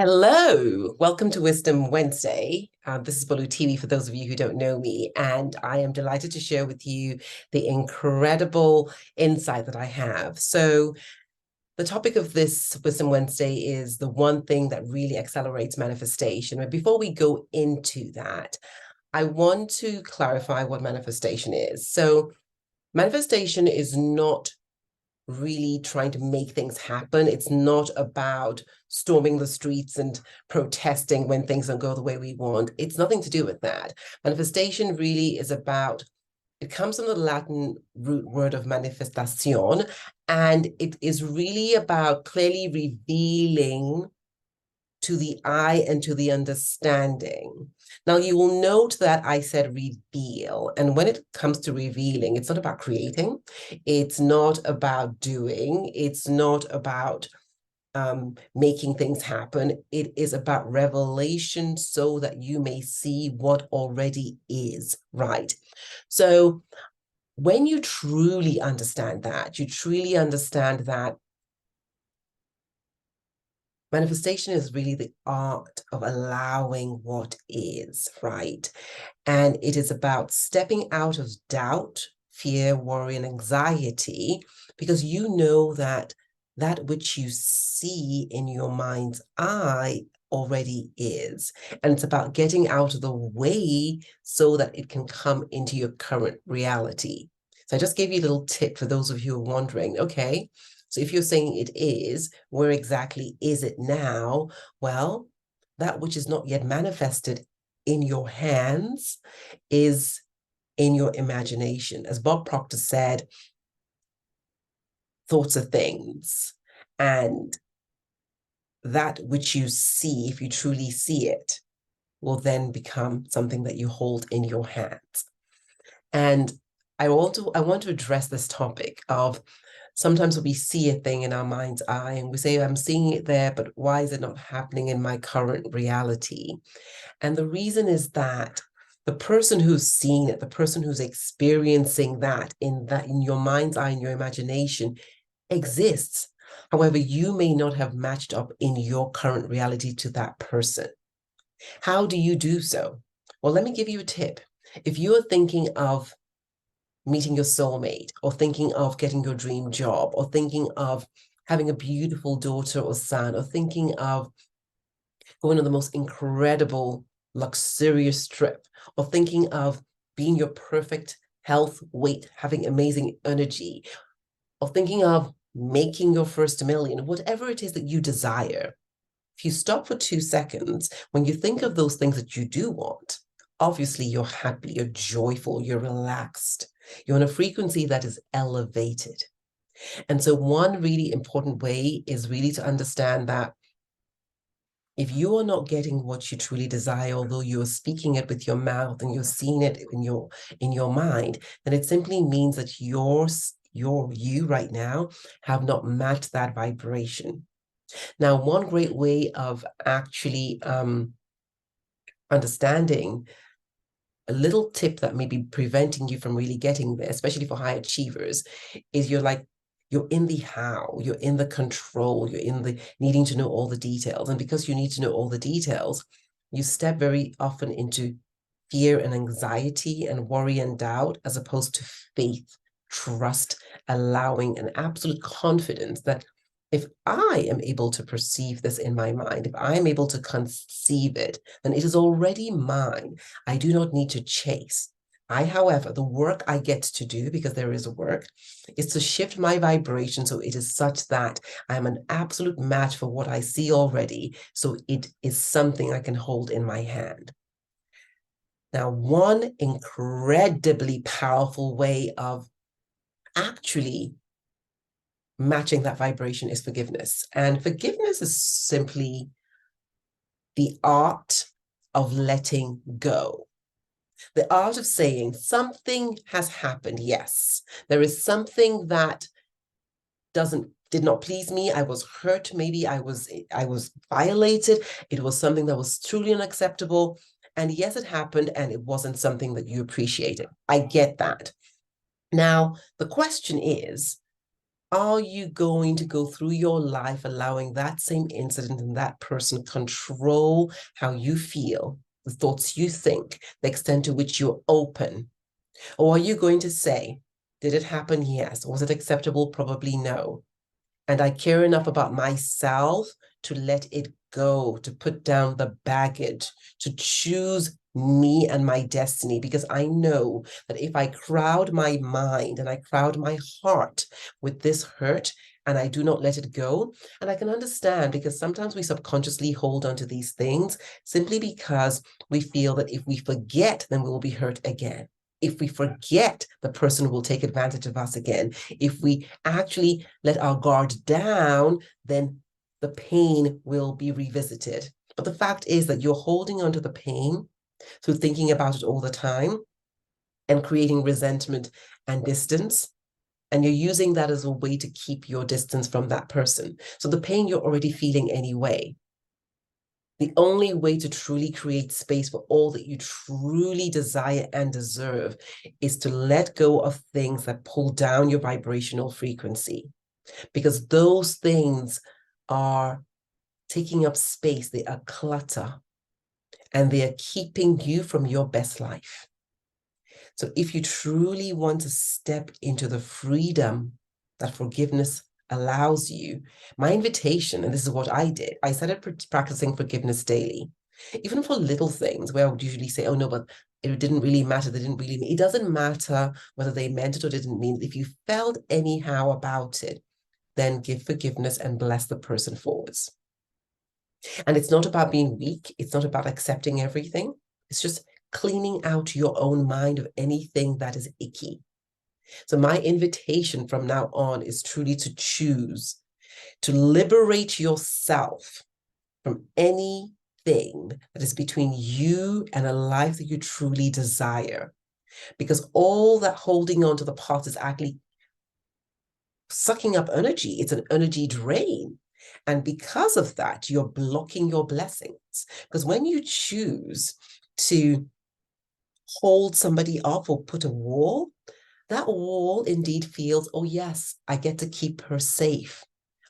Hello, welcome to Wisdom Wednesday. This is Bolu TV for those of you who don't know me, and I am delighted to share with you the incredible insight that I have. So, the topic of this Wisdom Wednesday is the one thing that really accelerates manifestation. But before we go into that, I want to clarify what manifestation is. So, manifestation is not really trying to make things happen. It's not about storming the streets and protesting when things don't go the way we want. It's nothing to do with that. Manifestation really is about, it comes from the Latin root word of manifestation, and it is really about clearly revealing to the eye and to the understanding. Now, you will note that I said reveal. And when it comes to revealing, it's not about creating. It's not about doing. It's not about making things happen. It is about revelation so that you may see what already is, right? So when you truly understand that, you truly understand that manifestation is really the art of allowing what is, right? And it is about stepping out of doubt, fear, worry, and anxiety, because you know that that which you see in your mind's eye already is. And it's about getting out of the way so that it can come into your current reality. So I just gave you a little tip for those of you who are wondering, okay, so if you're saying it is, where exactly is it now? Well, that which is not yet manifested in your hands is in your imagination. As Bob Proctor said, thoughts are things. And that which you see, if you truly see it, will then become something that you hold in your hands. And I want to address this topic of sometimes we see a thing in our mind's eye and we say, I'm seeing it there, but why is it not happening in my current reality? And the reason is that the person who's seeing it, the person who's experiencing that in your mind's eye, in your imagination, exists. However, you may not have matched up in your current reality to that person. How do you do so? Well, let me give you a tip. If you are thinking of meeting your soulmate, or thinking of getting your dream job, or thinking of having a beautiful daughter or son, or thinking of going on the most incredible, luxurious trip, or thinking of being your perfect health, weight, having amazing energy, or thinking of making your first million, whatever it is that you desire. If you stop for 2 seconds, when you think of those things that you do want, obviously you're happy, you're joyful, you're relaxed. You're on a frequency that is elevated. And so one really important way is really to understand that if you are not getting what you truly desire, although you're speaking it with your mouth and you're seeing it in your mind, then it simply means that you right now have not matched that vibration. Now, one great way of actually understanding a little tip that may be preventing you from really getting there, especially for high achievers, is you're in the how, you're in the control, you're in the needing to know all the details. And because you need to know all the details, you step very often into fear and anxiety and worry and doubt, as opposed to faith, trust, allowing, an absolute confidence that if I am able to perceive this in my mind, if I am able to conceive it, then it is already mine. I do not need to chase. However, the work I get to do, because there is work, is to shift my vibration so it is such that I'm an absolute match for what I see already. So it is something I can hold in my hand. Now, one incredibly powerful way of actually matching that vibration is forgiveness. And forgiveness is simply the art of letting go. The art of saying something has happened. Yes, there is something that did not please me. I was hurt. Maybe I was violated. It was something that was truly unacceptable. And yes, it happened, and it wasn't something that you appreciated. I get that. Now, the question is, Are you going to go through your life allowing that same incident and that person control how you feel, the thoughts you think, the extent to which you're open? Or are you going to say, did it happen? Yes. Was it acceptable? Probably no. And I care enough about myself to let it go, to put down the baggage, to choose me and my destiny, because I know that if I crowd my mind and I crowd my heart with this hurt and I do not let it go, and I can understand because sometimes we subconsciously hold on to these things simply because we feel that if we forget, then we will be hurt again. If we forget, the person will take advantage of us again. If we actually let our guard down, then the pain will be revisited. But the fact is that you're holding on to the pain through thinking about it all the time and creating resentment and distance. And you're using that as a way to keep your distance from that person. So the pain you're already feeling anyway. The only way to truly create space for all that you truly desire and deserve is to let go of things that pull down your vibrational frequency, because those things are taking up space, they are clutter, and they are keeping you from your best life. So if you truly want to step into the freedom that forgiveness allows you, my invitation, and this is what I did, I started practicing forgiveness daily, even for little things where I would usually say, oh no, but it didn't really matter. They didn't really mean it. Doesn't matter whether they meant it or didn't mean it. If you felt anyhow about it, then give forgiveness and bless the person forwards. And it's not about being weak. It's not about accepting everything. It's just cleaning out your own mind of anything that is icky. So my invitation from now on is truly to choose to liberate yourself from anything that is between you and a life that you truly desire. Because all that holding on to the past is actually sucking up energy. It's an energy drain. And because of that, you're blocking your blessings. Because when you choose to hold somebody up or put a wall, that wall indeed feels, oh yes, I get to keep her safe.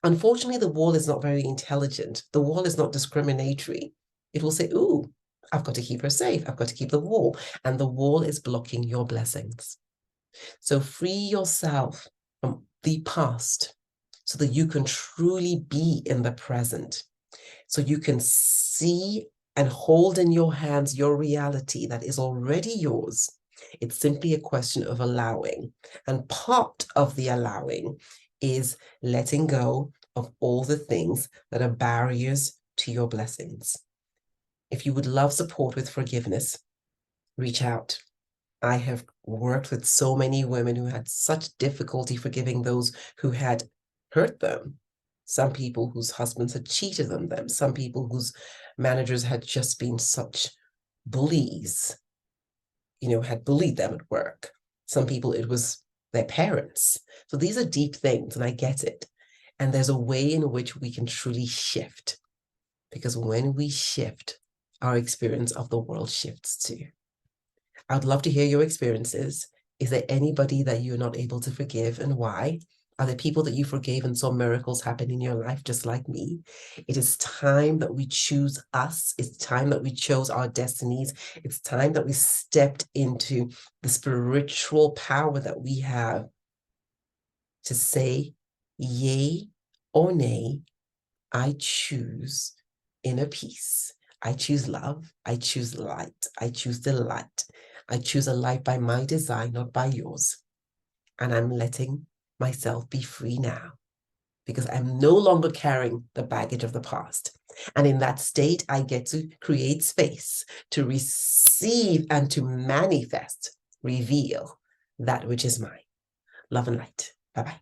Unfortunately, the wall is not very intelligent. The wall is not discriminatory. It will say, ooh, I've got to keep her safe. I've got to keep the wall. And the wall is blocking your blessings. So free yourself from the past so that you can truly be in the present. So you can see and hold in your hands your reality that is already yours. It's simply a question of allowing. And part of the allowing is letting go of all the things that are barriers to your blessings. If you would love support with forgiveness, reach out. I have worked with so many women who had such difficulty forgiving those who had hurt them. Some people whose husbands had cheated on them. Some people whose managers had just been such bullies, had bullied them at work. Some people, it was their parents. So these are deep things, and I get it. And there's a way in which we can truly shift. Because when we shift, our experience of the world shifts too. I'd love to hear your experiences. Is there anybody that you're not able to forgive, and why? Are there people that you forgave and saw miracles happen in your life just like me? It is time that we choose us. It's time that we chose our destinies. It's time that we stepped into the spiritual power that we have to say yay or nay. I choose inner peace. I choose love. I choose light. I choose delight. I choose a life by my design, not by yours. And I'm letting myself be free now because I'm no longer carrying the baggage of the past. And in that state, I get to create space to receive and to manifest, reveal that which is mine. Love and light. Bye-bye.